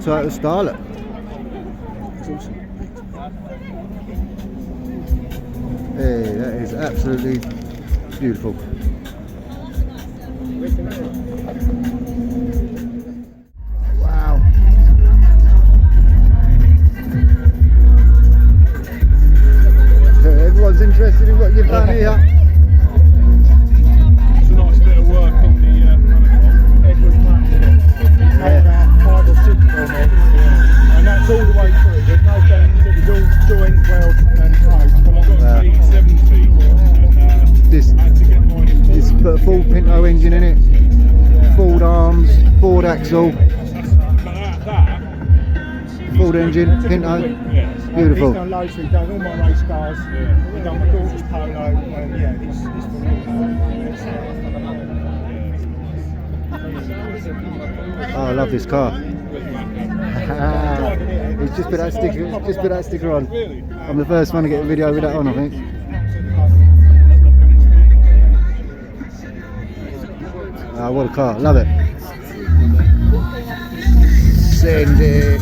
Toyota Starlet. Hey, that is absolutely beautiful. Wow. Everyone's interested in what you've done here. It's a nice bit of work on the Edward Matthew. He's made about 5 or 6 for me. And that's all the way through. There's no bends, it was all joint, weld and tight. But I've got a T70 This put a full Pinto engine in it, Ford arms, Ford axle, Ford engine, Pinto, beautiful. He's done loads, he's done all my race cars, he's done my daughter's polo, and yeah, he's Oh, I love this car. It's just put that sticker on. I'm the first one to get a video with that on, I think. Ah, what a car, love it. Send it.